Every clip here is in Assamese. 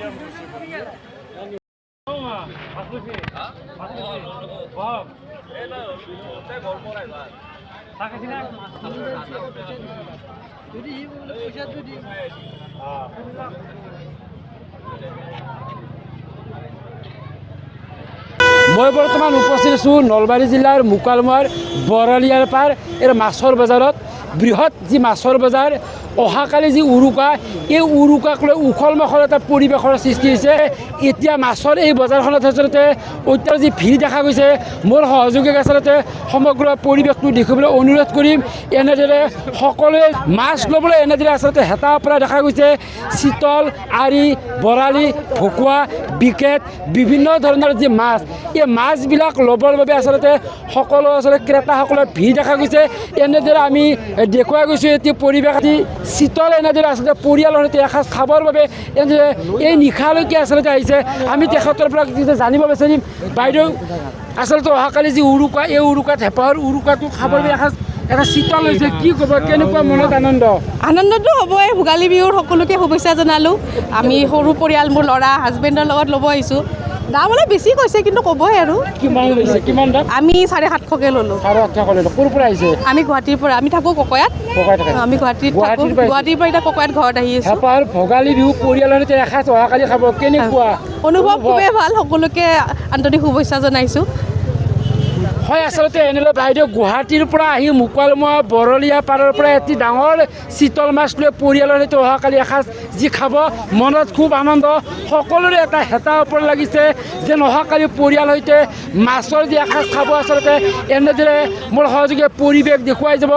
মই বৰ্তমান উপস্থিত আছোঁ নলবাৰী জিলাৰ মুকালমুৱাৰ বৰালিয়াৰ পাৰ এই মাছৰ বজাৰত। বৃহৎ যি মাছৰ বজাৰ, অহাকালি যি উৰুকা, এই উৰুকাক লৈ উখল মাখল এটা পৰিৱেশৰ সৃষ্টি হৈছে। এতিয়া মাছৰ এই বজাৰখনত আচলতে অত্যাধিক যি ভিৰ দেখা গৈছে, মোৰ সহযোগীক আচলতে সমগ্ৰ পৰিৱেশটো দেখিবলৈ অনুৰোধ কৰিম। এনেদৰে সকলোৱে মাছ ল'বলৈ এনেদৰে আচলতে হেতা পৰা দেখা গৈছে। চিতল, আৰি, বৰালি, ভকুৱা, বিকেট, বিভিন্ন ধৰণৰ যি মাছ, এই মাছবিলাক ল'বৰ বাবে আচলতে সকলো ক্ৰেতাসকলৰ ভিৰ দেখা গৈছে। এনেদৰে আমি দেখুৱাই গৈছোঁ এতিয়া পৰিৱেশ চিতল এনেদৰে আচলতে পৰিয়ালৰ সৈতে এসাঁজ খাবৰ বাবে এনেদৰে এই নিশালৈকে আচলতে আহিছে। আমি তেখেতৰ পৰা জানিব বিচাৰিম, বাইদেউ আচলতে অহাকালি যি উৰুকা, এই উৰুকাত হেঁপাহৰ উৰুকাটো খাবৰ বাবে এসাঁজ এটা চিতল হৈছে, কি ক'ব, কেনেকুৱা মনত আনন্দ? আনন্দটো হ'বই। ভোগালী বিহুৰ সকলোকে শুভেচ্ছা জনালোঁ। আমি সৰু পৰিয়াল, মোৰ ল'ৰা হাজবেণ্ডৰ লগত ল'ব আহিছোঁ। দাম অলপ বেছি কৈছে, কিন্তু ক'বই আৰু। কিমান লৈছে, কিমান দাম? আমি 750কৈ ল'লোঁ। 750 ল'লোঁ। ক'ৰ পৰা আহিছে? আমি গুৱাহাটীৰ পৰা, আমি থাকোঁ ককয়াত। আমি গুৱাহাটীৰ পৰা এতিয়া ককয়াত ঘৰত আহি আছোঁ। হেঁপাহৰ ভোগালী বিহু পৰিয়ালৰ সৈতে এসাঁজ অহাকালি খাব, কেনেকুৱা অনুভৱ? খুবেই ভাল। সকলোকে আন্তৰিক শুভেচ্ছা জনাইছোঁ। হয়, আচলতে এনেদৰে বাইদেউ গুৱাহাটীৰ পৰা আহি মুকালমুৱা বৰলীয়া পাৰৰ পৰা এটি ডাঙৰ চিতল মাছ লৈ পৰিয়ালৰ সৈতে অহাকালি এসাঁজ যি খাব, মনত খুব আনন্দ। সকলোৰে এটা হেতা ওপৰত লাগিছে যে অহাকালি পৰিয়ালৰ সৈতে মাছৰ যি এসাঁজ খাব। আচলতে এনেদৰে মোৰ সহযোগীয়ে পৰিৱেশ দেখুৱাই যাব।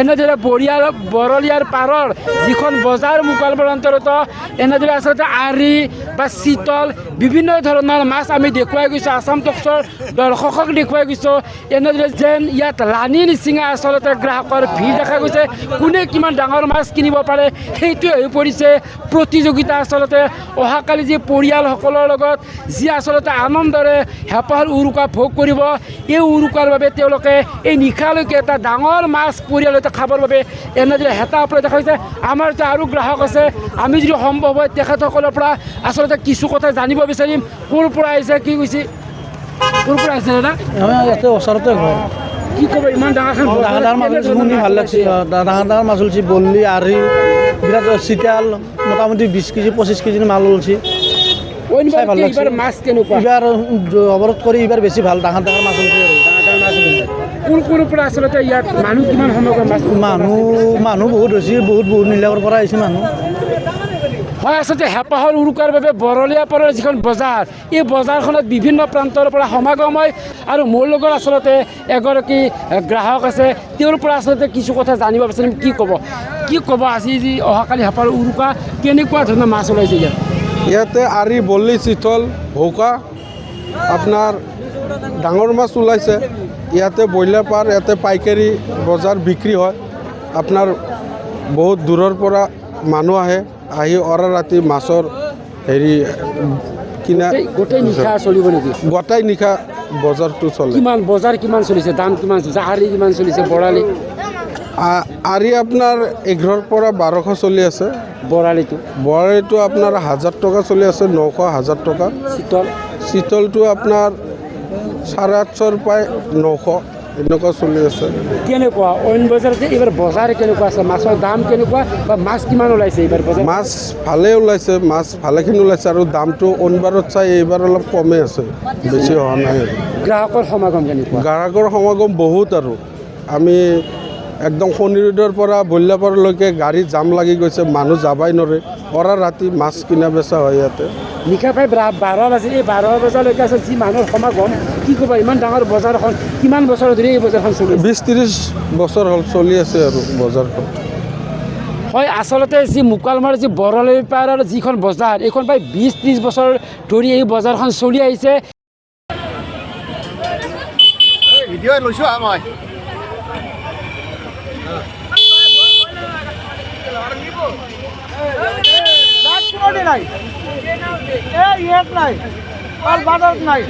এনেদৰে বৰলীয়াৰ পাৰৰ যিখন বজাৰ মুকালমুৱাৰ অন্তৰ্গত, এনেদৰে আচলতে আৰি বা চিতল বিভিন্ন ধৰণৰ মাছ আমি দেখুৱাই গৈছোঁ। আছাম টকছৰ দৰ্শকক দেখুৱাই গৈছোঁ। এনেদৰে যেন ইয়াত লানি নিচিঙা আচলতে গ্ৰাহকৰ ভিৰ দেখা গৈছে। কোনে কিমান ডাঙৰ মাছ কিনিব পাৰে সেইটোৱে হৈ পৰিছে প্ৰতিযোগিতা। আচলতে অহাকালি যি পৰিয়ালসকলৰ লগত যি আচলতে আনন্দৰে হেঁপাহৰ উৰুকা ভোগ কৰিব, এই উৰুকাৰ বাবে তেওঁলোকে এই নিশালৈকে এটা ডাঙৰ মাছ পৰিয়ালতে খাবৰ বাবে এনেদৰে হেতা ওপৰত দেখা গৈছে। আমাৰ যে আৰু গ্ৰাহক আছে, আমি যদি সম্ভৱ হয় তেখেতসকলৰ পৰা আচলতে কিছু কথা জানিব বিচাৰিম। ক'ৰ পৰা আহিছে, কি কৈছে, ক'ৰ পৰা আহিছে দাদা? ইয়াতে ওচৰতে ঘৰ। কি ক'ব, ইমান ডাঙৰ মাছ শুনি ভাল লাগছে। ডাঙৰ মাছ ওলছি, বল্লি, আৰি, বিৰাট চিতাল, মোটামুটি 20 কেজি 25 কেজিৰ মাল ওলছি। চাই ভাল লাগছে। মাছ কেনেকুৱা? এইবাৰ অৱৰোধ কৰি এইবাৰ বেছি ভাল, ডাঙৰ মাছ ওলছি আৰু কোন পৰা আচলতে ইয়াত মানুহ কিমান সময় মাছ? মানুহ বহুত হৈছে, বহুত নিলাকৰ পৰা আহিছে মানুহ। হয়, আচলতে হেঁপাহৰ উৰুকাৰ বাবে বৰলীয়া পাৰৰ যিখন বজাৰ, এই বজাৰখনত বিভিন্ন প্ৰান্তৰ পৰা সমাগম হয়। আৰু মোৰ লগত আচলতে এগৰাকী গ্ৰাহক আছে, তেওঁৰ পৰা আচলতে কিছু কথা জানিব বিচাৰিম। কি ক'ব আজি যি অহাকালি হেঁপাহৰ উৰুকা, কেনেকুৱা ধৰণৰ মাছ ওলাইছে ইয়াত? ইয়াতে আৰি, বল্লি, চিতল, ভৌকা, আপোনাৰ ডাঙৰ মাছ ওলাইছে। ইয়াতে ব্ৰইলাৰ পাৰ, ইয়াতে পাইকাৰী বজাৰ বিক্ৰী হয়। আপোনাৰ বহুত দূৰৰ পৰা মানুহ আহি ৰাতি মাছৰ কিনা। গোটেই নিশা চলিব নেকি? গোটেই নিশা বজাৰটো চলে। বজাৰ কিমান চলিছে, দাম কিমান চলিছে, আৰি কিমান চলিছে, বৰালি? আৰি আপোনাৰ 1100 পৰা 1200 চলি আছে। বৰালিটো আপোনাৰ 1000 টকা চলি আছে, 900 1000 টকা। চিতলটো আপোনাৰ 850 পৰা 900 এনেকুৱা চলি আছে। কেনেকুৱা অইন বজাৰতে এইবাৰ বজাৰ কেনেকুৱা আছে, মাছৰ দাম কেনেকুৱা বা মাছ কিমান ওলাইছে এইবাৰ বজাৰ? মাছ ভালে ওলাইছে, মাছ ভালেখিনি ওলাইছে, আৰু দামটো অইনবাৰত চাই এইবাৰ অলপ কমেই আছে, বেছি হোৱা নাই। গ্ৰাহকৰ সমাগম কেনেকুৱা? গ্ৰাহকৰ সমাগম বহুত, আৰু আমি একদম শনিৰোডৰ পৰা বল্লাপাৰলৈকে গাড়ীত জাম লাগি গৈছে, মানুহ যাবাই নোৱাৰে। ৰাতি মাছ কিনা বেচা হয় ইয়াতে। নিশা প্ৰায় 12 বাজি, এই 12 বজালৈকে আছে যি মানুহৰ সমাগম, কি ক'বা, ইমান ডাঙৰ বজাৰখন কিমান বছৰ ধৰি এই বজাৰখন চলি? 20-30 বছৰ হ'ল চলি আছে আৰু বজাৰখন। হয়, আচলতে যি মুকালমুৱাৰ যি বৰলী পাৰৰ যিখন বজাৰ, এইখন প্ৰায় 20-30 বছৰ ধৰি এই বজাৰখন চলি আহিছে। ভিডিঅ' লৈছোঁ মই। নাই বাজাৰ নাই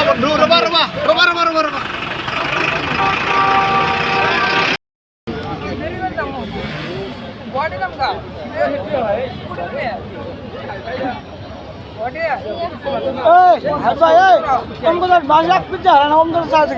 বন্ধু ৰবা কম বাজাৰ 5 লাখ পিজ্জা হাৰানো কম চাৰ্জ